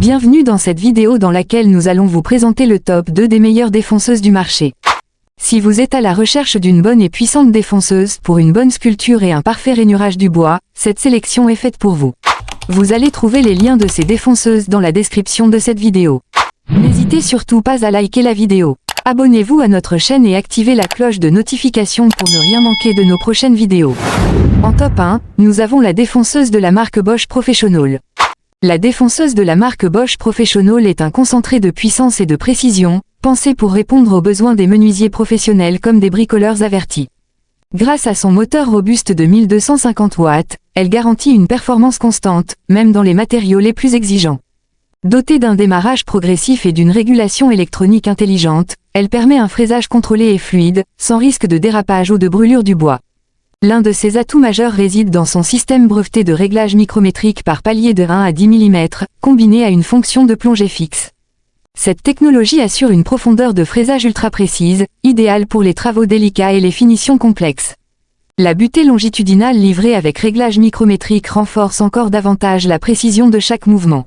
Bienvenue dans cette vidéo dans laquelle nous allons vous présenter le top 2 des meilleures défonceuses du marché. Si vous êtes à la recherche d'une bonne et puissante défonceuse pour une bonne sculpture et un parfait rainurage du bois, cette sélection est faite pour vous. Vous allez trouver les liens de ces défonceuses dans la description de cette vidéo. N'hésitez surtout pas à liker la vidéo. Abonnez-vous à notre chaîne et activez la cloche de notification pour ne rien manquer de nos prochaines vidéos. En top 1, nous avons la défonceuse de la marque Bosch Professional. La défonceuse de la marque Bosch Professional est un concentré de puissance et de précision, pensé pour répondre aux besoins des menuisiers professionnels comme des bricoleurs avertis. Grâce à son moteur robuste de 1250 watts, elle garantit une performance constante, même dans les matériaux les plus exigeants. Dotée d'un démarrage progressif et d'une régulation électronique intelligente, elle permet un fraisage contrôlé et fluide, sans risque de dérapage ou de brûlure du bois. L'un de ses atouts majeurs réside dans son système breveté de réglage micrométrique par palier de 1 à 10 mm, combiné à une fonction de plongée fixe. Cette technologie assure une profondeur de fraisage ultra précise, idéale pour les travaux délicats et les finitions complexes. La butée longitudinale livrée avec réglage micrométrique renforce encore davantage la précision de chaque mouvement.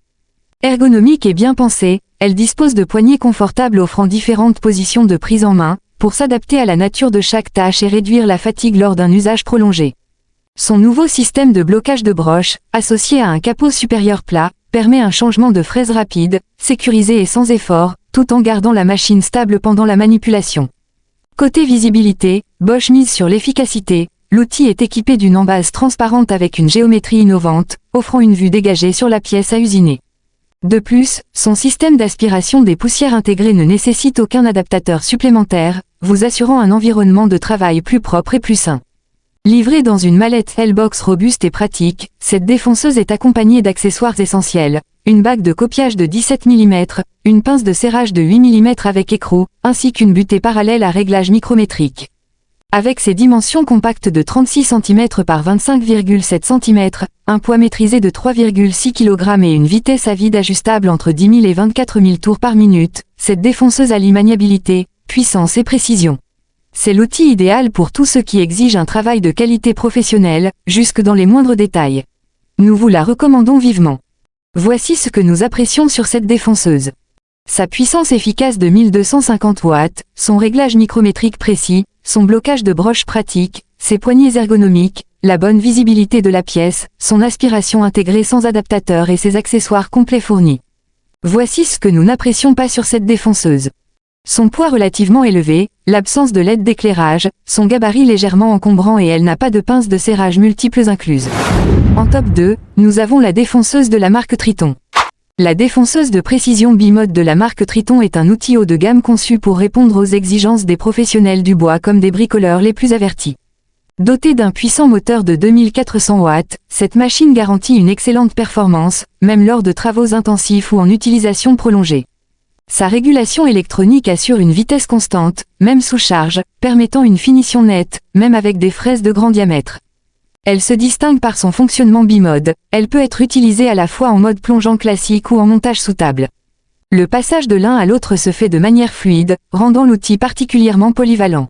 Ergonomique et bien pensée, elle dispose de poignées confortables offrant différentes positions de prise en main, pour s'adapter à la nature de chaque tâche et réduire la fatigue lors d'un usage prolongé. Son nouveau système de blocage de broche, associé à un capot supérieur plat, permet un changement de fraise rapide, sécurisé et sans effort, tout en gardant la machine stable pendant la manipulation. Côté visibilité, Bosch mise sur l'efficacité, l'outil est équipé d'une embase transparente avec une géométrie innovante, offrant une vue dégagée sur la pièce à usiner. De plus, son système d'aspiration des poussières intégré ne nécessite aucun adaptateur supplémentaire, vous assurant un environnement de travail plus propre et plus sain. Livrée dans une mallette L-Box robuste et pratique, cette défonceuse est accompagnée d'accessoires essentiels, une bague de copiage de 17 mm, une pince de serrage de 8 mm avec écrou, ainsi qu'une butée parallèle à réglage micrométrique. Avec ses dimensions compactes de 36 cm par 25,7 cm, un poids maîtrisé de 3,6 kg et une vitesse à vide ajustable entre 10 000 et 24 000 tours par minute, cette défonceuse allie maniabilité, puissance et précision. C'est l'outil idéal pour tous ceux qui exigent un travail de qualité professionnelle, jusque dans les moindres détails. Nous vous la recommandons vivement. Voici ce que nous apprécions sur cette défonceuse. Sa puissance efficace de 1250 watts, son réglage micrométrique précis, son blocage de broche pratique, ses poignées ergonomiques, la bonne visibilité de la pièce, son aspiration intégrée sans adaptateur et ses accessoires complets fournis. Voici ce que nous n'apprécions pas sur cette défonceuse. Son poids relativement élevé, l'absence de LED d'éclairage, son gabarit légèrement encombrant et elle n'a pas de pince de serrage multiples incluses. En top 2, nous avons la défonceuse de la marque Triton. La défonceuse de précision bimode de la marque Triton est un outil haut de gamme conçu pour répondre aux exigences des professionnels du bois comme des bricoleurs les plus avertis. Dotée d'un puissant moteur de 2400 watts, cette machine garantit une excellente performance, même lors de travaux intensifs ou en utilisation prolongée. Sa régulation électronique assure une vitesse constante, même sous charge, permettant une finition nette, même avec des fraises de grand diamètre. Elle se distingue par son fonctionnement bimode, elle peut être utilisée à la fois en mode plongeant classique ou en montage sous table. Le passage de l'un à l'autre se fait de manière fluide, rendant l'outil particulièrement polyvalent.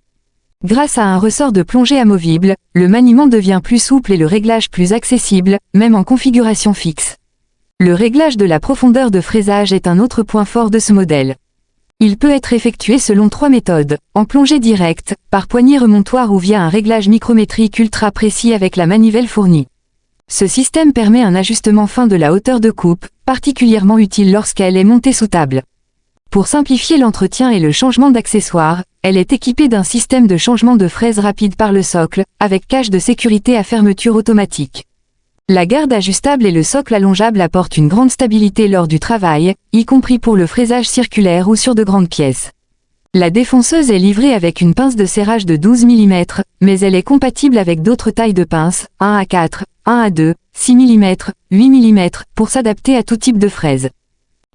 Grâce à un ressort de plongée amovible, le maniement devient plus souple et le réglage plus accessible, même en configuration fixe. Le réglage de la profondeur de fraisage est un autre point fort de ce modèle. Il peut être effectué selon 3 méthodes, en plongée directe, par poignée remontoire ou via un réglage micrométrique ultra précis avec la manivelle fournie. Ce système permet un ajustement fin de la hauteur de coupe, particulièrement utile lorsqu'elle est montée sous table. Pour simplifier l'entretien et le changement d'accessoires, elle est équipée d'un système de changement de fraise rapide par le socle, avec cache de sécurité à fermeture automatique. La garde ajustable et le socle allongeable apportent une grande stabilité lors du travail, y compris pour le fraisage circulaire ou sur de grandes pièces. La défonceuse est livrée avec une pince de serrage de 12 mm, mais elle est compatible avec d'autres tailles de pinces, 1 à 4, 1 à 2, 6 mm, 8 mm, pour s'adapter à tout type de fraise.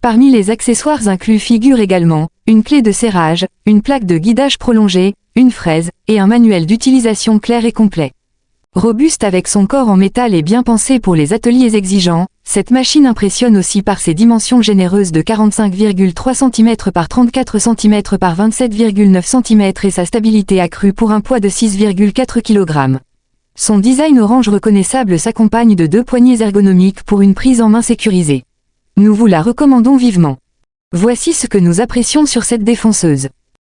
Parmi les accessoires inclus figurent également une clé de serrage, une plaque de guidage prolongée, une fraise, et un manuel d'utilisation clair et complet. Robuste avec son corps en métal et bien pensé pour les ateliers exigeants, cette machine impressionne aussi par ses dimensions généreuses de 45,3 cm par 34 cm par 27,9 cm et sa stabilité accrue pour un poids de 6,4 kg. Son design orange reconnaissable s'accompagne de 2 poignées ergonomiques pour une prise en main sécurisée. Nous vous la recommandons vivement. Voici ce que nous apprécions sur cette défonceuse.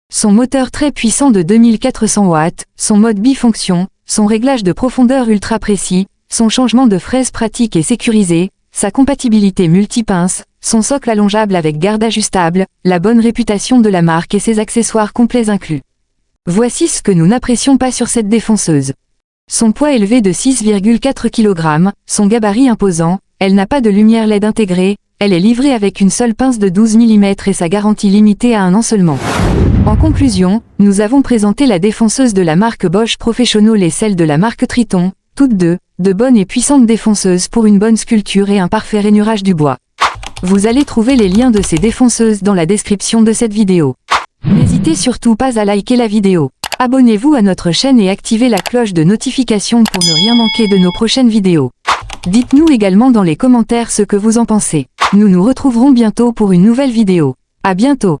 Son moteur très puissant de 2400 watts, son mode bifonction, son réglage de profondeur ultra précis, son changement de fraise pratique et sécurisé, sa compatibilité multipince, son socle allongeable avec garde ajustable, la bonne réputation de la marque et ses accessoires complets inclus. Voici ce que nous n'apprécions pas sur cette défonceuse. Son poids élevé de 6,4 kg, son gabarit imposant, elle n'a pas de lumière LED intégrée, elle est livrée avec une seule pince de 12 mm et sa garantie limitée à 1 an seulement. En conclusion, nous avons présenté la défonceuse de la marque Bosch Professional et celle de la marque Triton, toutes deux, de bonnes et puissantes défonceuses pour une bonne sculpture et un parfait rainurage du bois. Vous allez trouver les liens de ces défonceuses dans la description de cette vidéo. N'hésitez surtout pas à liker la vidéo. Abonnez-vous à notre chaîne et activez la cloche de notification pour ne rien manquer de nos prochaines vidéos. Dites-nous également dans les commentaires ce que vous en pensez. Nous nous retrouverons bientôt pour une nouvelle vidéo. À bientôt.